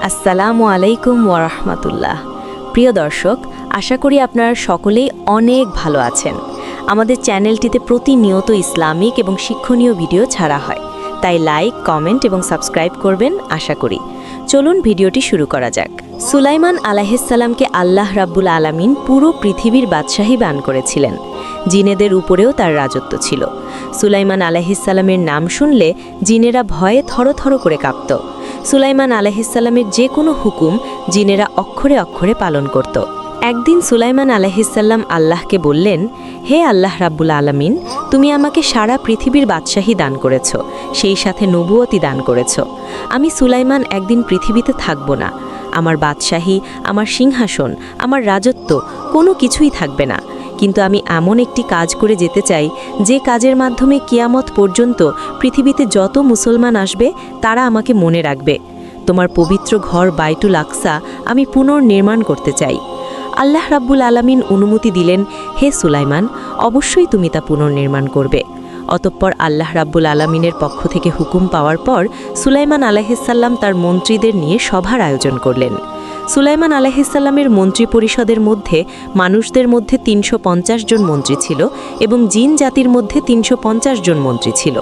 আসসালামু আলাইকুম ওয়ারাহমাতুল্লাহ। প্রিয় দর্শক, আশা করি আপনারা সকলেই অনেক ভালো আছেন। আমাদের চ্যানেলটিতে প্রতিনিয়ত ইসলামিক এবং শিক্ষণীয় ভিডিও ছাড়া হয়, তাই লাইক, কমেন্ট এবং সাবস্ক্রাইব করবেন আশা করি। চলুন ভিডিওটি শুরু করা যাক। সুলাইমান আলাইহিসসালামকে আল্লাহ রাব্বুল আলামিন পুরো পৃথিবীর বাদশাহী দান করেছিলেন। জিনেদের উপরেও তার রাজত্ব ছিল। সুলাইমান আলাইহিসসালামের নাম শুনলে জিনেরা ভয়ে থরথর করে কাঁপত। সুলাইমান আলাইহিসসালামের যে কোনো হুকুম জিনেরা অক্ষরে অক্ষরে পালন করত। একদিন সুলাইমান আলাইহিসসালাম আল্লাহকে বললেন, হে আল্লাহ রাব্বুল আলামিন, তুমি আমাকে সারা পৃথিবীর বাদশাহী দান করেছ, সেই সাথে নবুয়তি দান করেছ। আমি সুলাইমান একদিন পৃথিবীতে থাকব না। আমার বাদশাহী, আমার সিংহাসন, আমার রাজত্ব কোনো কিছুই থাকবে না। কিন্তু আমি এমন একটি কাজ করে যেতে চাই, যে কাজের মাধ্যমে কিয়ামত পর্যন্ত পৃথিবীতে যত মুসলমান আসবে তারা আমাকে মনে রাখবে। তোমার পবিত্র ঘর বাইতুল আকসা আমি পুনর্নির্মাণ করতে চাই। আল্লাহ রাব্বুল আলামিন অনুমতি দিলেন, হে সুলাইমান, অবশ্যই তুমি তা পুনর্নির্মাণ করবে। অতঃপর আল্লাহ রাব্বুল আলামিনের পক্ষ থেকে হুকুম পাওয়ার পর সুলাইমান আলাইহিসসালাম তার মন্ত্রীদের নিয়ে সভার আয়োজন করলেন। সুলাইমান আলাইহিসসালামের মন্ত্রী পরিষদের মধ্যে মানুষদের মধ্যে ৩৫০ জন মন্ত্রী ছিল এবং জিন জাতির মধ্যে ৩৫০ জন মন্ত্রী ছিল।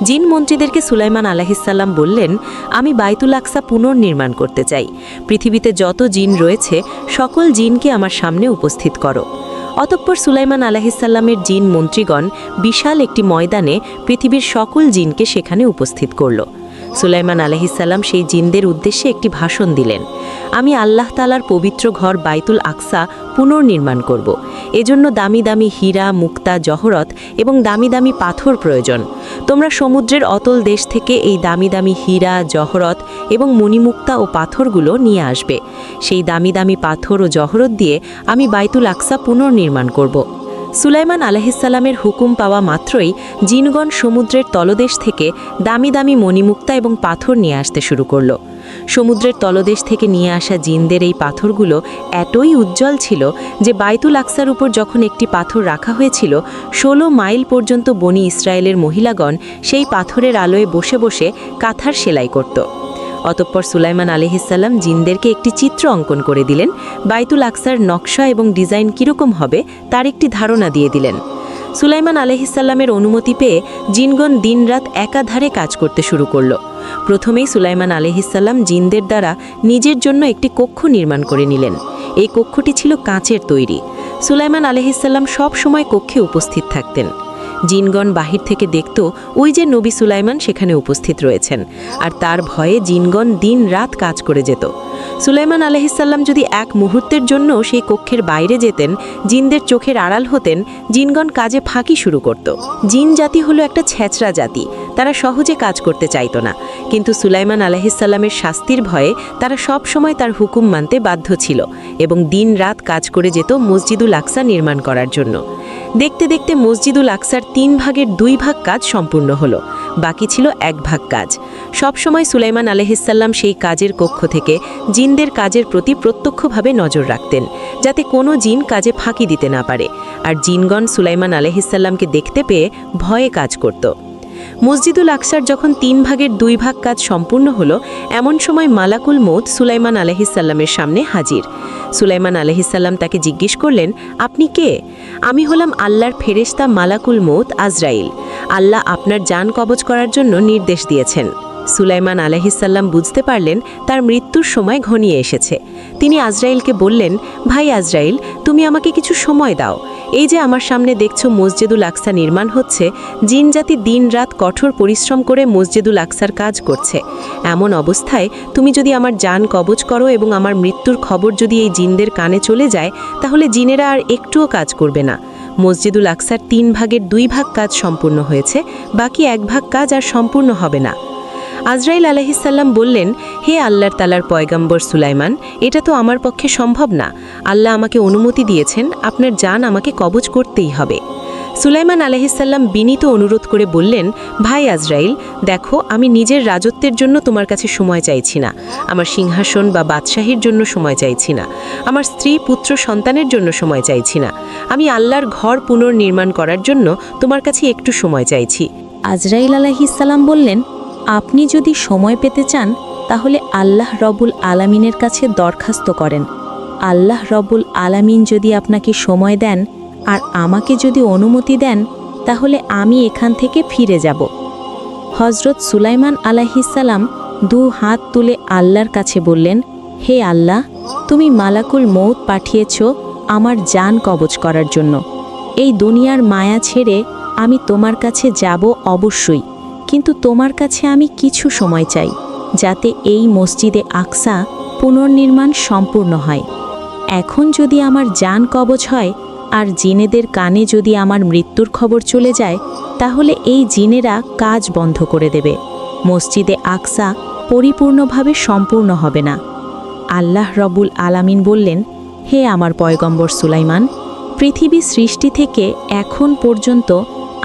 জিন মন্ত্রীদেরকে সুলাইমান আলাইহিসসালাম বললেন, আমি বাইতুল আকসা পুনর্নির্মাণ করতে চাই। পৃথিবীতে যত জিন রয়েছে সকল জিনকে আমার সামনে উপস্থিত করো। অতঃপর সুলাইমান আলাইহিসসালামের জিন মন্ত্রীগণ বিশাল একটি ময়দানে পৃথিবীর সকল জিনকে সেখানে উপস্থিত করল। সুলাইমান আলাইহিসসালাম সেই জিনদের উদ্দেশ্যে একটি ভাষণ দিলেন, আমি আল্লাহ তাআলার পবিত্র ঘর বাইতুল আকসা পুনর্নির্মাণ করব। এজন্য দামি দামি হীরা, মুক্তা, জহরত এবং দামি দামি পাথর প্রয়োজন। তোমরা সমুদ্রের অতল দেশ থেকে এই দামি দামি হীরা, জহরত এবং মণিমুক্তা ও পাথরগুলো নিয়ে আসবে। সেই দামি দামি পাথর ও জহরত দিয়ে আমি বাইতুল আকসা পুনর্নির্মাণ করব। সুলাইমান আলাইহিসসালামের হুকুম পাওয়া মাত্রই জিনগণ সমুদ্রের তলদেশ থেকে দামি দামি মণিমুক্তা এবং পাথর নিয়ে আসতে শুরু করল। সমুদ্রের তলদেশ থেকে নিয়ে আসা জিনদের এই পাথরগুলো এতই উজ্জ্বল ছিল যে বাইতুল আকসার উপর যখন একটি পাথর রাখা হয়েছিল, ১৬ মাইল পর্যন্ত বনি ইসরায়েলের মহিলাগণ সেই পাথরের আলোয় বসে বসে কাঁথার সেলাই করত। অতঃপর সুলাইমান আলাইহিসসালাম জিনদেরকে একটি চিত্র অঙ্কন করে দিলেন। বাইতুল আকসার নকশা এবং ডিজাইন কীরকম হবে তার একটি ধারণা দিয়ে দিলেন। সুলাইমান আলাইহিসসালামের অনুমতি পেয়ে জিনগণ দিনরাত একাধারে কাজ করতে শুরু করল। প্রথমেই সুলাইমান আলাইহিসসালাম জিনদের দ্বারা নিজের জন্য একটি কক্ষ নির্মাণ করে নিলেন। এই কক্ষটি ছিল কাঁচের তৈরি। সুলাইমান আলাইহিসসালাম সব সময় কক্ষে উপস্থিত থাকতেন। জিনগণ বাহির থেকে দেখত ওই যে নবী সুলাইমান সেখানে উপস্থিত রয়েছেন, আর তার ভয়ে জিনগণ দিন রাত কাজ করে যেত। সুলাইমান আলাইহিসসালাম যদি এক মুহূর্তের জন্য সেই কক্ষের বাইরে যেতেন, জিনদের চোখের আড়াল হতেন, জিনগণ কাজে ফাঁকি শুরু করত। জিন জাতি হলো একটা ছেঁচড়া জাতি, তারা সহজে কাজ করতে চাইত না। কিন্তু সুলাইমান আলাইহিসসালামের শাস্তির ভয়ে তারা সব সময় তার হুকুম মানতে বাধ্য ছিল এবং দিন রাত কাজ করে যেত মসজিদুল আকসা নির্মাণ করার জন্য। দেখতে দেখতে মসজিদুল আকসার ৩ ভাগের ২ ভাগ কাজ সম্পূর্ণ হলো, বাকি ছিল ১ ভাগ কাজ। সবসময় সুলাইমান আলাইহিসসালাম সেই কাজের কক্ষ থেকে জিনদের কাজের প্রতি প্রত্যক্ষভাবে নজর রাখতেন, যাতে কোনো জিন কাজে ফাঁকি দিতে না পারে। আর জিনগণ সুলাইমান আলাইহিসসালামকে দেখতে পেয়ে ভয়ে কাজ করত। মসজিদুল আকসার যখন ৩ ভাগের ২ ভাগ কাজ সম্পূর্ণ হলো, এমন সময় মালাকুল মউত সুলাইমান আলাইহিসসালামের সামনে হাজির। সুলাইমান আলাইহিসসালাম তাকে জিজ্ঞেস করলেন, আপনি কে? আমি হলাম আল্লাহর ফেরেশতা মালাকুল মউত আজরাইল। আল্লাহ আপনার জান কবজ করার জন্য নির্দেশ দিয়েছেন। সুলাইমান আলাইহিসসালাম বুঝতে পারলেন তার মৃত্যুর সময় ঘনিয়ে এসেছে। তিনি আজরাইলকে বললেন, ভাই আজরাইল, তুমি আমাকে কিছু সময় দাও। এই যে আমার সামনে দেখছো মসজিদুল আকসা নির্মাণ হচ্ছে, জিনজাতি দিন রাত কঠোর পরিশ্রম করে মসজিদুল আকসার কাজ করছে। এমন অবস্থায় তুমি যদি আমার জান কবজ করো এবং আমার মৃত্যুর খবর যদি এই জিনদের কানে চলে যায়, তাহলে জিনেরা আর একটুও কাজ করবে না। মসজিদুল আকসার ৩ ভাগের ২ ভাগ কাজ সম্পূর্ণ হয়েছে, বাকি ১ ভাগ কাজ আর সম্পূর্ণ হবে না। আজরাইল আলাইহিসসালাম বললেন, হে আল্লাহর তাআলার পয়গম্বর সুলাইমান, এটা তো আমার পক্ষে সম্ভব না। আল্লাহ আমাকে অনুমতি দিয়েছেন, আপনার জান আমাকে কবজ করতেই হবে। সুলাইমান আলাইহিসসালাম বিনীত অনুরোধ করে বললেন, ভাই আজরাইল, দেখো, আমি নিজের রাজত্বের জন্য তোমার কাছে সময় চাইছি না, আমার সিংহাসন বা বাদশাহীর জন্য সময় চাইছি না, আমার স্ত্রী পুত্র সন্তানের জন্য সময় চাইছি না, আমি আল্লাহর ঘর পুনর্নির্মাণ করার জন্য তোমার কাছে একটু সময় চাইছি। আজরাইল আলাইহিসসালাম বললেন, আপনি যদি সময় পেতে চান তাহলে আল্লাহ রব্বুল আলামিনের কাছে দরখাস্ত করেন। আল্লাহ রব্বুল আলামিন যদি আপনাকে সময় দেন আর আমাকে যদি অনুমতি দেন, তাহলে আমি এখান থেকে ফিরে যাব। হজরত সুলাইমান আলাইহিসসালাম 2 হাত তুলে আল্লাহর কাছে বললেন, হে আল্লাহ, তুমি মালাকুল মউত পাঠিয়েছ আমার জান কবজ করার জন্য। এই দুনিয়ার মায়া ছেড়ে আমি তোমার কাছে যাব অবশ্যই, কিন্তু তোমার কাছে আমি কিছু সময় চাই, যাতে এই মসজিদে আকসা পুনর্নির্মাণ সম্পূর্ণ হয়। এখন যদি আমার জান কবজ হয় আর জিনেদের কানে যদি আমার মৃত্যুর খবর চলে যায়, তাহলে এই জিনেরা কাজ বন্ধ করে দেবে, মসজিদে আকসা পরিপূর্ণভাবে সম্পূর্ণ হবে না। আল্লাহ রব্বুল আলামিন বললেন, হে আমার পয়গম্বর সুলাইমান, পৃথিবী সৃষ্টি থেকে এখন পর্যন্ত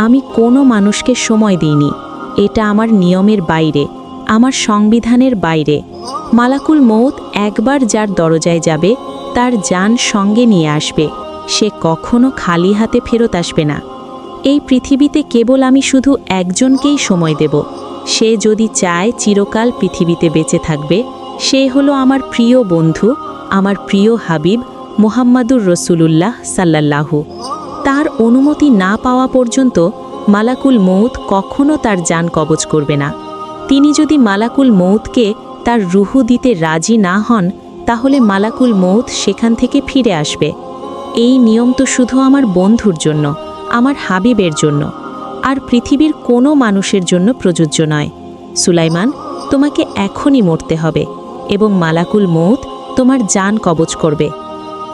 আমি কোনো মানুষকে সময় দিইনি। এটা আমার নিয়মের বাইরে, আমার সংবিধানের বাইরে। মালাকুল মউত একবার যার দরজায় যাবে, তার জান সঙ্গে নিয়ে আসবে, সে কখনো খালি হাতে ফেরত আসবে না। এই পৃথিবীতে কেবল আমি শুধু একজনকেই সময় দেব, সে যদি চায় চিরকাল পৃথিবীতে বেঁচে থাকবে। সে হলো আমার প্রিয় বন্ধু, আমার প্রিয় হাবিব মুহাম্মাদুর রসুলুল্লাহ সাল্লাল্লাহু। তার অনুমতি না পাওয়া পর্যন্ত মালাকুল মউত কখনো তার জান কবজ করবে না। তিনি যদি মালাকুল মউতকে তার রুহু দিতে রাজি না হন, তাহলে মালাকুল মউত সেখান থেকে ফিরে আসবে। এই নিয়ম তো শুধু আমার বন্ধুর জন্য, আমার হাবিবের জন্য, আর পৃথিবীর কোনো মানুষের জন্য প্রযোজ্য নয়। সুলাইমান, তোমাকে এখনই মরতে হবে এবং মালাকুল মউত তোমার জান কবজ করবে।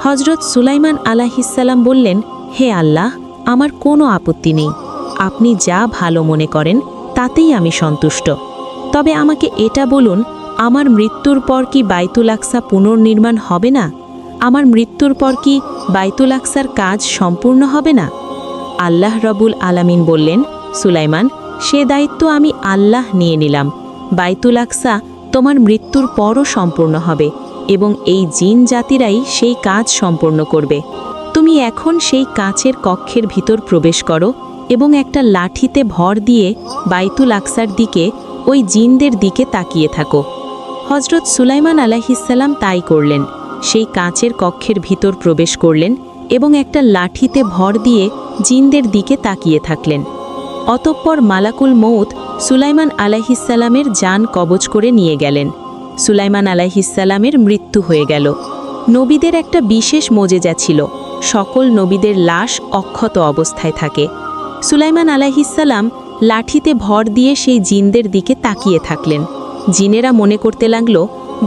হজরত সুলাইমান আলাইহিসসালাম বললেন, হে আল্লাহ, আমার কোনো আপত্তি নেই, আপনি যা ভালো মনে করেন তাতেই আমি সন্তুষ্ট। তবে আমাকে এটা বলুন, আমার মৃত্যুর পর কি বাইতুল আকসা পুনর্নির্মাণ হবে না? আমার মৃত্যুর পর কি বাইতুল আকসার কাজ সম্পূর্ণ হবে না? আল্লাহ রব্বুল আলামিন বললেন, সুলাইমান, সে দায়িত্ব আমি আল্লাহ নিয়ে নিলাম। বাইতুল আকসা তোমার মৃত্যুর পরও সম্পূর্ণ হবে এবং এই জিন জাতিরাই সেই কাজ সম্পূর্ণ করবে। তুমি এখন সেই কাচের কক্ষের ভিতর প্রবেশ করো এবং একটা লাঠিতে ভর দিয়ে বাইতুল আকসার দিকে, ওই জিনদের দিকে তাকিয়ে থাকো। হজরত সুলাইমান আলাইহিসসালাম তাই করলেন। সেই কাচের কক্ষের ভিতর প্রবেশ করলেন এবং একটা লাঠিতে ভর দিয়ে জিনদের দিকে তাকিয়ে থাকলেন। অতঃপর মালাকুল মউত সুলাইমান আলাইহিসসালামের জান কবজ করে নিয়ে গেলেন। সুলাইমান আলাইহিসসালামের মৃত্যু হয়ে গেল। নবীদের একটা বিশেষ মোজেজা ছিল, সকল নবীদের লাশ অক্ষত অবস্থায় থাকে। সুলাইমান আলাইহিসসালাম লাঠিতে ভর দিয়ে সেই জিনদের দিকে তাকিয়ে থাকলেন। জিনেরা মনে করতে লাগল,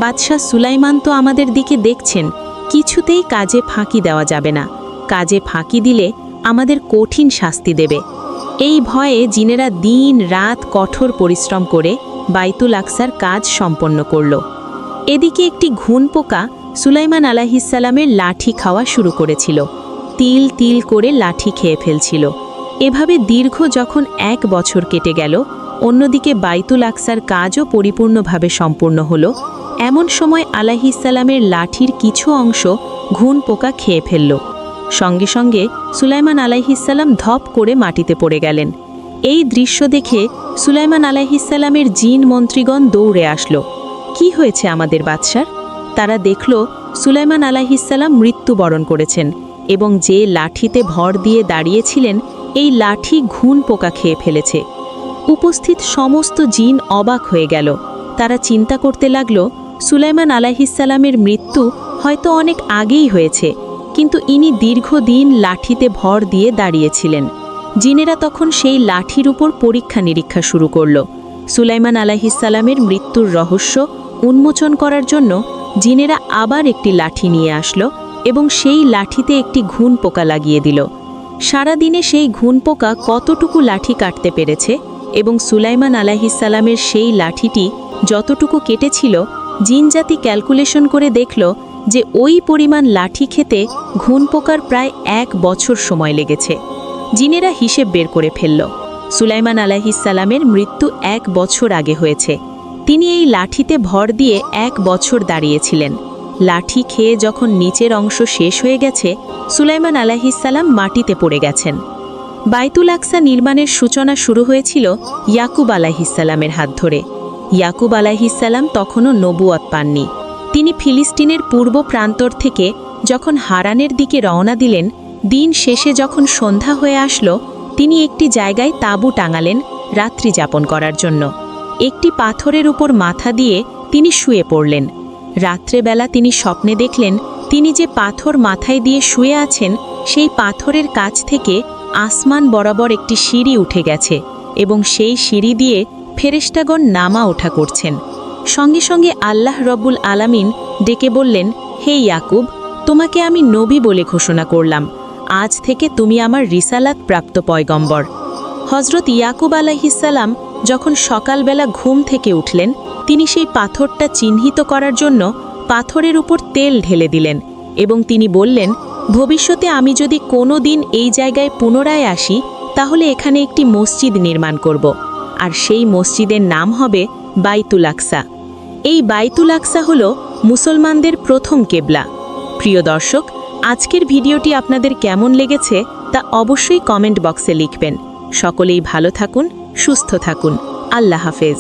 বাদশাহ সুলাইমান তো আমাদের দিকে দেখছেন, কিছুতেই কাজে ফাঁকি দেওয়া যাবে না, কাজে ফাঁকি দিলে আমাদের কঠিন শাস্তি দেবে। এই ভয়ে জিনেরা দিন রাত কঠোর পরিশ্রম করে বাইতুল আকসার কাজ সম্পন্ন করল। এদিকে একটি ঘুন পোকা সুলাইমান আলাইহিসসালামের লাঠি খাওয়া শুরু করেছিল, তিল তিল করে লাঠি খেয়ে ফেলছিল। এভাবে দীর্ঘ যখন 1 বছর কেটে গেল, অন্যদিকে বাইতুল আকসার কাজও পরিপূর্ণভাবে সম্পূর্ণ হলো। এমন সময় আলাইহিসসালামের লাঠির কিছু অংশ ঘুন পোকা খেয়ে ফেলল। সঙ্গে সঙ্গে সুলাইমান আলাইহিসসালাম ধপ করে মাটিতে পড়ে গেলেন। এই দৃশ্য দেখে সুলাইমান আলাইহিসসালামের জিন মন্ত্রীগণ দৌড়ে আসলো। কি হয়েছে আমাদের বাদশার? তারা দেখল সুলাইমান আলাইহিসসালাম মৃত্যুবরণ করেছেন এবং যে লাঠিতে ভর দিয়ে দাঁড়িয়েছিলেন, এই লাঠি ঘুন পোকা খেয়ে ফেলেছে। উপস্থিত সমস্ত জিন অবাক হয়ে গেল। তারা চিন্তা করতে লাগল, সুলাইমান আলাইহিসসালামের মৃত্যু হয়তো অনেক আগেই হয়েছে, কিন্তু ইনি দীর্ঘদিন লাঠিতে ভর দিয়ে দাঁড়িয়েছিলেন। জিনেরা তখন সেই লাঠির উপর পরীক্ষা নিরীক্ষা শুরু করল। সুলাইমান আলাইহিসসালামের মৃত্যুর রহস্য উন্মোচন করার জন্য জিনেরা আবার একটি লাঠি নিয়ে আসলো এবং সেই লাঠিতে একটি ঘুন পোকা লাগিয়ে দিল। সারাদিনে সেই ঘুন পোকা কতটুকু লাঠি কাটতে পেরেছে এবং সুলাইমান আলাইহিসসালামের সেই লাঠিটি যতটুকু কেটেছিল, জিনজাতি ক্যালকুলেশন করে দেখল যে ওই পরিমাণ লাঠি খেতে ঘুন পোকার প্রায় 1 বছর সময় লেগেছে। জিনেরা হিসেব বের করে ফেলল, সুলাইমান আলাইহিসসালামের মৃত্যু 1 বছর আগে হয়েছে। তিনি এই লাঠিতে ভর দিয়ে 1 বছর দাঁড়িয়েছিলেন। লাঠি খেয়ে যখন নিচের অংশ শেষ হয়ে গেছে, সুলাইমান আলাইহিসসালাম মাটিতে পড়ে গেছেন। বাইতুল আকসা নির্মাণের সূচনা শুরু হয়েছিল ইয়াকুব আলাইহিসসালামের হাত ধরে। ইয়াকুব আলাইহিসসালাম তখনও নবুয়ত পাননি। তিনি ফিলিস্তিনের পূর্ব প্রান্তর থেকে যখন হারানের দিকে রওনা দিলেন, দিন শেষে যখন সন্ধ্যা হয়ে আসলো, তিনি একটি জায়গায় তাঁবু টাঙালেন রাত্রি যাপন করার জন্য। একটি পাথরের উপর মাথা দিয়ে তিনি শুয়ে পড়লেন। রাত্রেবেলা তিনি স্বপ্নে দেখলেন তিনি যে পাথর মাথায় দিয়ে শুয়ে আছেন, সেই পাথরের কাছ থেকে আসমান বরাবর একটি সিঁড়ি উঠে গেছে এবং সেই সিঁড়ি দিয়ে ফেরেশতাগণ নামা ওঠা করছেন। সঙ্গে সঙ্গে আল্লাহ রব্বুল আলামিন ডেকে বললেন, হে ইয়াকুব, তোমাকে আমি নবী বলে ঘোষণা করলাম। আজ থেকে তুমি আমার রিসালাত প্রাপ্ত পয়গম্বর। হজরত ইয়াকুব আলাইহিসসালাম যখন সকালবেলা ঘুম থেকে উঠলেন, তিনি সেই পাথরটা চিহ্নিত করার জন্য পাথরের উপর তেল ঢেলে দিলেন এবং তিনি বললেন, ভবিষ্যতে আমি যদি কোনো দিন এই জায়গায় পুনরায় আসি, তাহলে এখানে একটি মসজিদ নির্মাণ করব, আর সেই মসজিদের নাম হবে বাইতুল আকসা। এই বাইতুল আকসা হল মুসলমানদের প্রথম কেবলা। প্রিয় দর্শক, আজকের ভিডিওটি আপনাদের কেমন লেগেছে তা অবশ্যই কমেন্ট বক্সে লিখবেন। সকলেই ভালো থাকুন, সুস্থ থাকুন। আল্লাহ হাফেজ।